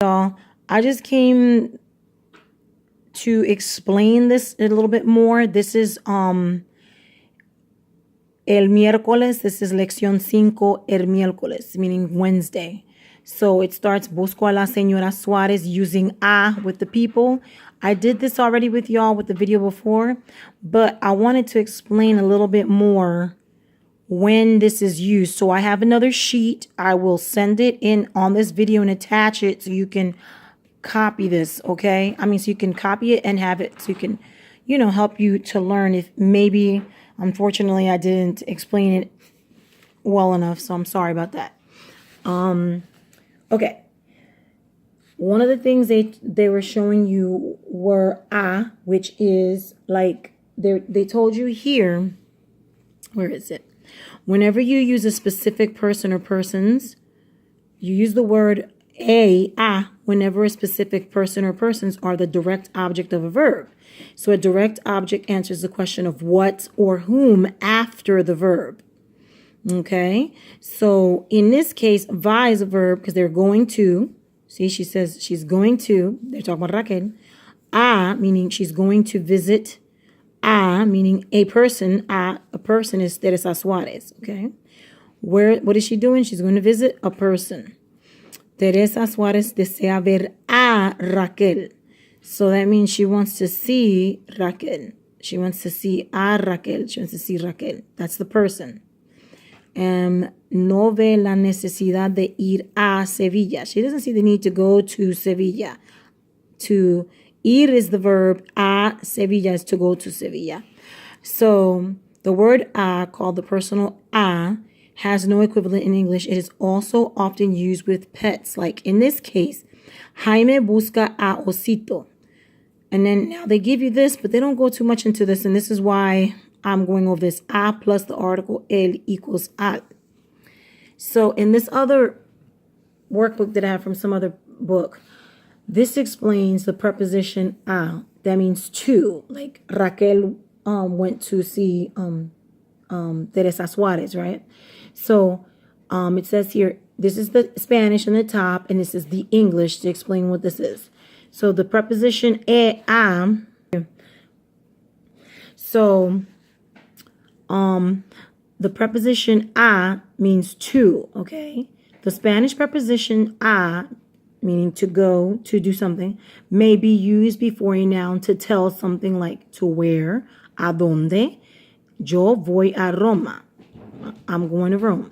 Y'all, I just came to explain this a little bit more. This is el miércoles. This is lección 5 el miércoles, meaning Wednesday. So it starts busco a la señora Suárez using a with the people. I did this already with y'all with the video before, but I wanted to explain a little bit more when this is used. So I have another sheet. I will send it in on this video and attach it so you can copy this, okay? I mean, so you can copy it and have it so you can, help you to learn if maybe, unfortunately, I didn't explain it well enough, so I'm sorry about that. Okay. One of the things they were showing you were a, which is like, they told you here, where is it? Whenever you use a specific person or persons, you use the word a, whenever a specific person or persons are the direct object of a verb. So a direct object answers the question of what or whom after the verb. Okay? So in this case, va is a verb because they're going to. See, she says she's going to. They're talking about Raquel. A, meaning she's going to visit. A, meaning a person. A person is Teresa Suárez. Okay? What is she doing? She's going to visit a person. Teresa Suárez desea ver a Raquel. So that means she wants to see Raquel. She wants to see a Raquel. She wants to see Raquel. That's the person. No ve la necesidad de ir a Sevilla. She doesn't see the need to go to Sevilla. To ir is the verb. A Sevilla is to go to Sevilla. So the word a, called the personal a, has no equivalent in English. It is also often used with pets. Like in this case, Jaime busca a osito. And then now they give you this, but they don't go too much into this. And this is why I'm going over this. A plus the article el equals al. So in this other workbook that I have from some other book, this explains the preposition a. That means to. Like Raquel went to see Teresa Suárez, right? So it says here, this is the Spanish on the top, and this is the English to explain what this is. So the preposition a. So the preposition a means to, okay? The Spanish preposition a, meaning to go, to do something, may be used before a noun to tell something like to where, a donde, yo voy a Roma. I'm going to Rome.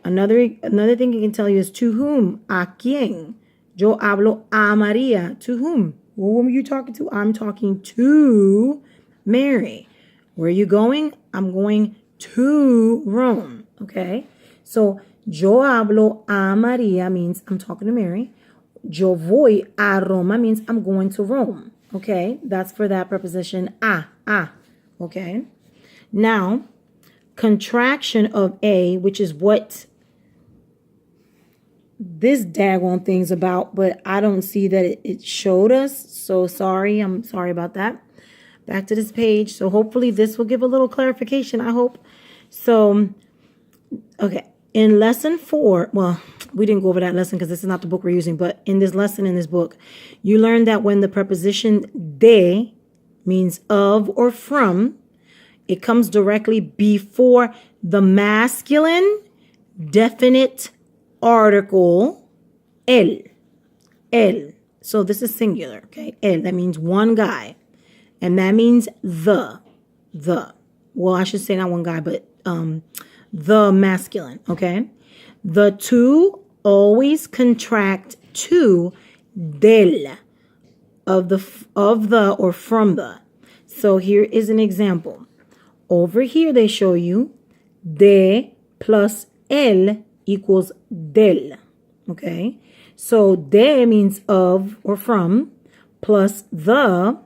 Another thing it can tell you is to whom, a quién. Yo hablo a María. To whom? Who are you talking to? I'm talking to Mary. Where are you going? I'm going to Rome. Okay? So, yo hablo a María means I'm talking to Mary. Yo voy a Roma means I'm going to Rome. Okay? That's for that preposition a. Okay? Now, contraction of a, which is what this daggone thing's about, but I don't see that it showed us. So sorry. I'm sorry about that. Back to this page. So hopefully this will give a little clarification, I hope. So, okay. In lesson 4, well, we didn't go over that lesson because this is not the book we're using, but in this lesson in this book, you learned that when the preposition de means of or from, it comes directly before the masculine definite article el. So this is singular, okay? El, that means one guy. And that means the. Well, I should say not one guy, but the masculine, okay? The two always contract to del, of the or from the. So here is an example. Over here they show you de plus el equals del. Okay? So de means of or from, plus the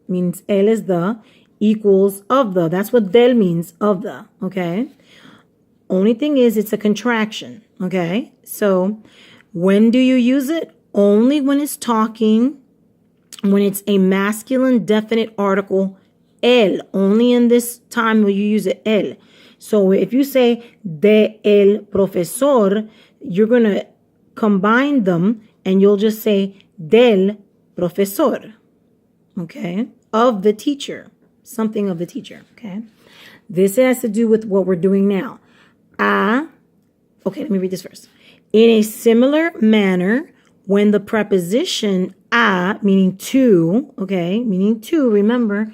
means el is the, equals of the. That's what del means, of the. Okay? Only thing is it's a contraction. Okay? So when do you use it? Only when it's talking, when it's a masculine definite article el. Only in this time will you use it el. So if you say de el profesor, you're going to combine them and you'll just say del profesor, okay, of the teacher, something of the teacher, okay. This has to do with what we're doing now. Okay, let me read this first. In a similar manner, when the preposition a, meaning to, okay, meaning to, remember,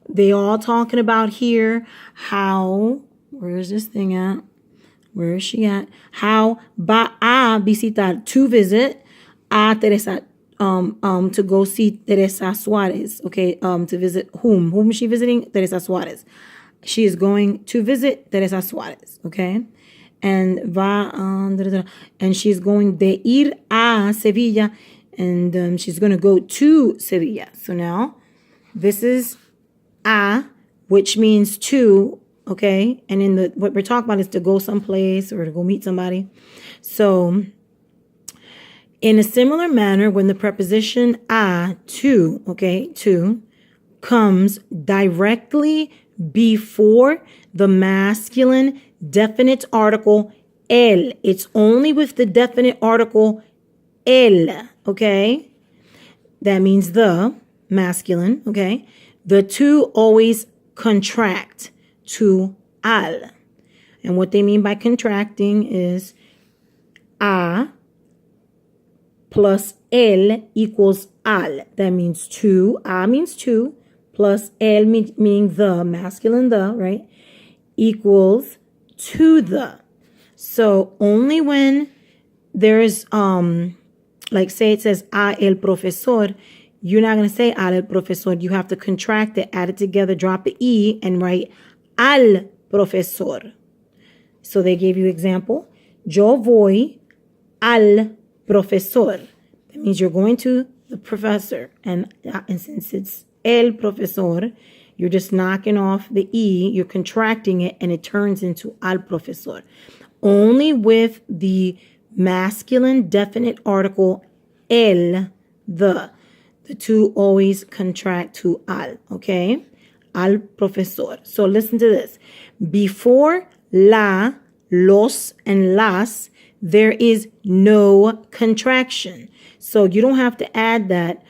they all talking about here how, where is this thing at? Where is she at? How va a visitar, to visit a Teresa, to go see Teresa Suarez, okay, to visit whom? Whom is she visiting? Teresa Suarez. She is going to visit Teresa Suarez, okay? And and she's going de ir a Sevilla, and she's going to go to Sevilla. So now this is a, which means to, okay? And in the what we're talking about is to go someplace or to go meet somebody. So in a similar manner, when the preposition a, to, okay, to, comes directly before the masculine definite article el. It's only with the definite article el, okay? That means the masculine, okay? The two always contract to al. And what they mean by contracting is a plus el equals al. That means two. A means two plus el meaning the, masculine the, right? Equals to the. So only when there's like say it says a el profesor, you're not going to say al el profesor. You have to contract it, add it together, drop the e, and write al profesor. So they gave you example. Yo voy al profesor. That means you're going to the professor. And since it's el profesor, you're just knocking off the e, you're contracting it, and it turns into al profesor. Only with the masculine definite article el, the two always contract to al, okay? Al profesor. So listen to this. Before la, los, and las, there is no contraction. So you don't have to add that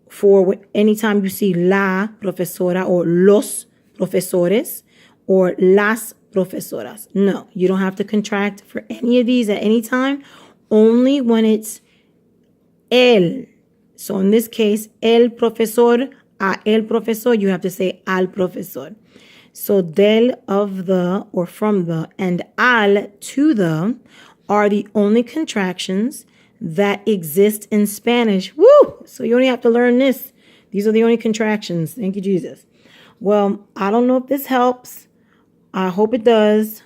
for anytime you see la profesora or los profesores or las profesoras. No, you don't have to contract for any of these at any time, only when it's el. So in this case, el profesor, a el profesor, you have to say al profesor. So del, of the, or from the, and al, to the, are the only contractions that exist in Spanish. Woo! So you only have to learn this. These are the only contractions. Thank you, Jesus. Well, I don't know if this helps. I hope it does.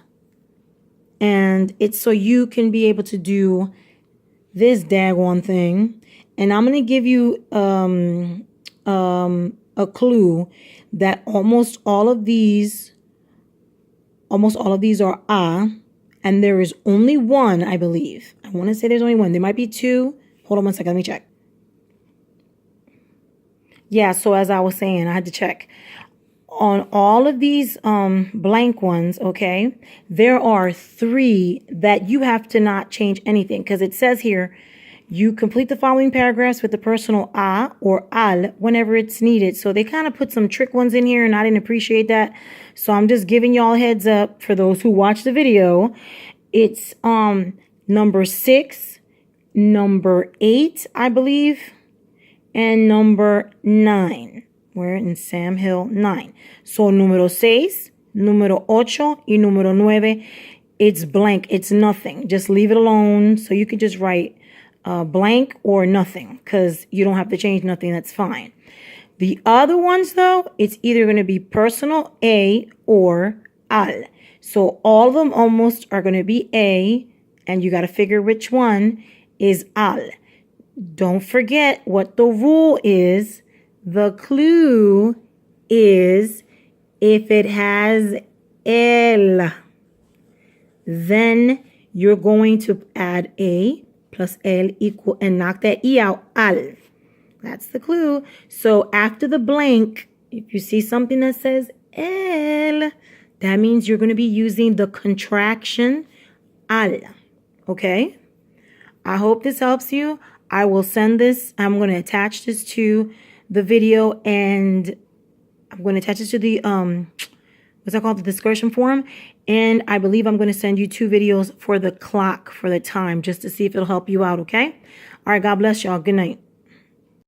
And it's so you can be able to do this daggone thing. And I'm going to give you a clue that almost all of these are a, and there is only one, I believe. I want to say there's only one. There might be two. Hold on one second. Let me check. Yeah, so as I was saying, I had to check. On all of these blank ones, okay, there are 3 that you have to not change anything, because it says here, you complete the following paragraphs with the personal a or al whenever it's needed. So they kind of put some trick ones in here, and I didn't appreciate that. So I'm just giving y'all a heads up for those who watch the video. It's number 6, number 8, I believe, and number 9. We're in Sam Hill 9. So número 6, número 8, y número 9, it's blank. It's nothing. Just leave it alone. So you could just write blank or nothing, because you don't have to change nothing. That's fine. The other ones, though, it's either going to be personal a or al. So all of them almost are going to be a, and you got to figure which one is al. Don't forget what the rule is. The clue is if it has el, then you're going to add a plus el equal and knock that e out, al. That's the clue. So after the blank, if you see something that says el, that means you're going to be using the contraction al. Okay? I hope this helps you. I will send this. I'm going to attach this to the video, and I'm going to attach this to the, what's that called? The discussion forum. And I believe I'm going to send you 2 videos for the clock, for the time, just to see if it'll help you out, okay? All right, God bless y'all. Good night.